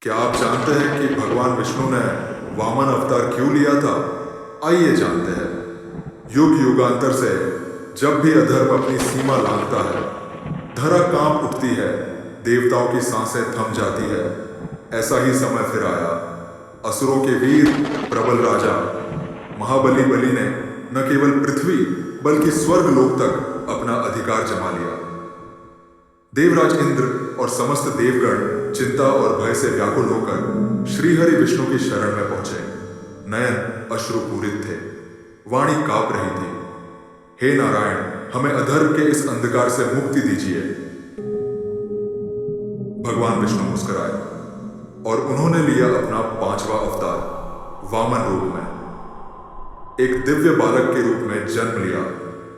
क्या आप जानते हैं कि भगवान विष्णु ने वामन अवतार क्यों लिया था? आइए जानते हैं। युग युगांतर से जब भी अधर्म अपनी सीमा लांघता है, धरा कांप उठती है, देवताओं की सांसें थम जाती है। ऐसा ही समय फिर आया। असुरों के वीर प्रबल राजा महाबली बलि ने न केवल पृथ्वी बल्कि स्वर्ग लोक तक अपना अधिकार जमा लिया। देवराज इंद्र और समस्त देवगण चिंता और भय से व्याकुल होकर श्रीहरि विष्णु की शरण में पहुंचे। नयन अश्रुपूरित थे, वाणी कांप रही थी। हे नारायण, हमें अधर्म के इस अंधकार से मुक्ति दीजिए। भगवान विष्णु मुस्कुराए और उन्होंने लिया अपना 5वां अवतार वामन रूप में। एक दिव्य बालक के रूप में जन्म लिया।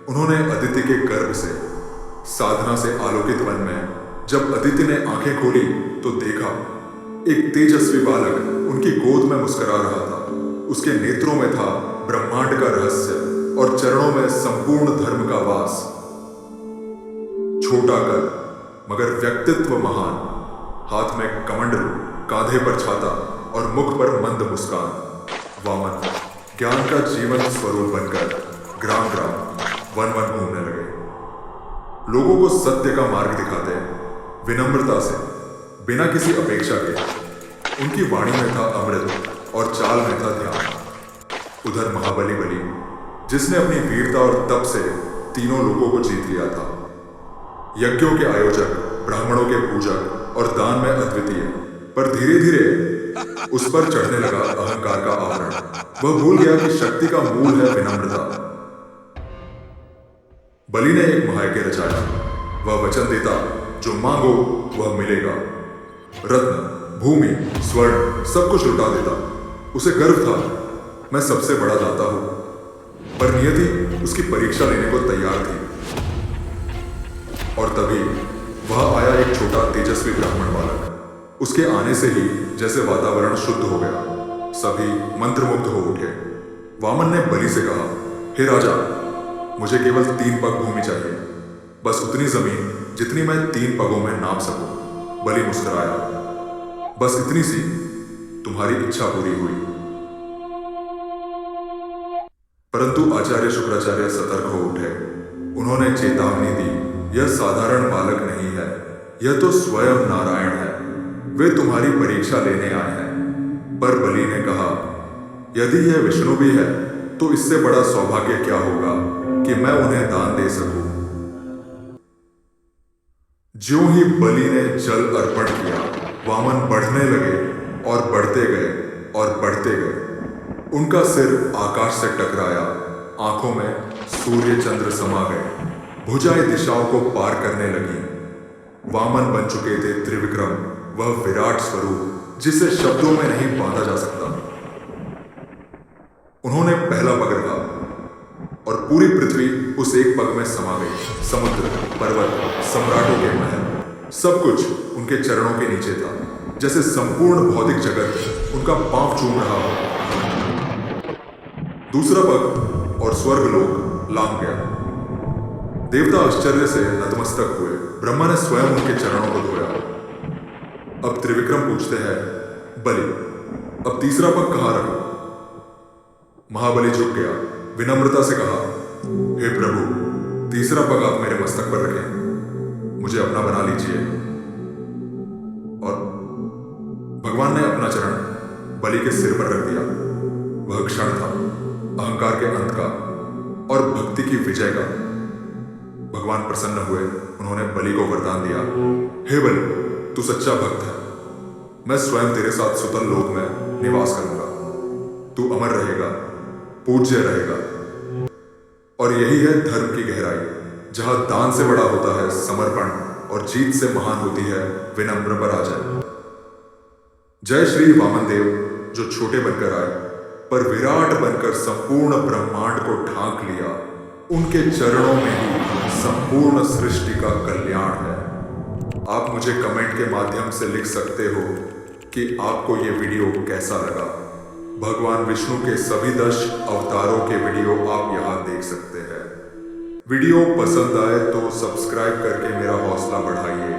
उन्होंने अदिति के गर्भ से साधना से आलोकित वन में जब अदिति ने आंखें खोली तो देखा एक तेजस्वी बालक उनकी गोद में मुस्कुरा रहा था। उसके नेत्रों में था ब्रह्मांड का रहस्य और चरणों में संपूर्ण धर्म का वास। छोटा कर मगर व्यक्तित्व महान, हाथ में कमंडलू, कांधे पर छाता और मुख पर मंद मुस्कान। वामन ज्ञान का जीवन स्वरूप बनकर ग्राम ग्राम वन वन घूमने लगे। लोगों को सत्य का मार्ग दिखाते विनम्रता से, बिना किसी अपेक्षा के। उनकी वाणी में था अमृत और चाल में था ध्यान। उधर महाबली बलि, जिसने अपनी वीरता और तप से तीनों लोगों को जीत लिया था। यज्ञों के आयोजक, ब्राह्मणों के पूजक और दान में अद्वितीय, पर धीरे धीरे उस पर चढ़ने लगा अहंकार का आवरण। वह भूल गया कि शक्ति का मूल है विनम्रता। बलि ने एक महायज्ञ रचाया। वह वचन देता, जो मांगो वह मिलेगा। रत्न, भूमि, स्वर्ण सब कुछ लुटा देता। उसे गर्व था, मैं सबसे बड़ा दाता हूं। पर नियति उसकी परीक्षा लेने को तैयार थी। और तभी वह आया एक छोटा तेजस्वी ब्राह्मण बालक। उसके आने से ही जैसे वातावरण शुद्ध हो गया। सभी मंत्रमुग्ध हो उठे। वामन ने बलि से कहा, हे राजा, मुझे केवल 3 पग भूमि चाहिए, बस उतनी जमीन जितनी मैं 3 पगों में नाप सकूं। बलि मुस्कुराया, बस इतनी सी तुम्हारी इच्छा पूरी हुई। परंतु आचार्य शुक्राचार्य सतर्क हो उठे। उन्होंने चेतावनी दी, यह साधारण बालक नहीं है, यह तो स्वयं नारायण है। वे तुम्हारी परीक्षा लेने आए हैं। पर बलि ने कहा, यदि यह विष्णु भी है तो इससे बड़ा सौभाग्य क्या होगा कि मैं उन्हें दान दे सकूं। ज्यों ही बलि ने जल अर्पण किया, वामन बढ़ने लगे और बढ़ते गए और बढ़ते गए। उनका सिर आकाश से टकराया, आंखों में सूर्य चंद्र समा गए, भुजाएं दिशाओं को पार करने लगी। वामन बन चुके थे त्रिविक्रम, वह विराट स्वरूप जिसे शब्दों में नहीं बांधा जा सकता। उन्होंने पहला पग रखा और पूरी पृथ्वी उस एक पग में समा गई। समुद्र, पर्वत, सम्राटों के महल, सब कुछ उनके चरणों के नीचे था। जैसे संपूर्ण भौतिक जगत उनका पांव चूम रहा हो। दूसरा पग और स्वर्गलोक लांघ गया। देवता आश्चर्य से नतमस्तक हुए। ब्रह्मा ने स्वयं उनके चरणों को धोया। अब त्रिविक्रम पूछते हैं, बलि, अब तीसरा पग कहां रखूं? महाबली झुक गया, विनम्रता से कहा, हे प्रभु, तीसरा पग आप मेरे मस्तक पर रखें, मुझे अपना बना लीजिए। और भगवान ने अपना चरण बलि के सिर पर रख दिया। वह क्षण था अहंकार के अंत का और भक्ति की विजय का। भगवान प्रसन्न हुए। उन्होंने बलि को वरदान दिया, हे बलि, तू सच्चा भक्त है। मैं स्वयं तेरे साथ सुतल लोक में निवास करूंगा। तू अमर रहेगा, पूज्य रहेगा। और यही है धर्म की गहराई, जहां दान से बड़ा होता है समर्पण और जीत से महान होती है विनम्र पराजय। जय श्री वामन देव, जो छोटे बनकर आए पर विराट बनकर संपूर्ण ब्रह्मांड को ढांक लिया। उनके चरणों में ही संपूर्ण सृष्टि का कल्याण है। आप मुझे कमेंट के माध्यम से लिख सकते हो कि आपको ये वीडियो कैसा लगा। भगवान विष्णु के सभी 10 अवतारों के वीडियो आप यहाँ देख सकते हैं। वीडियो पसंद आए तो सब्सक्राइब करके मेरा हौसला बढ़ाइए।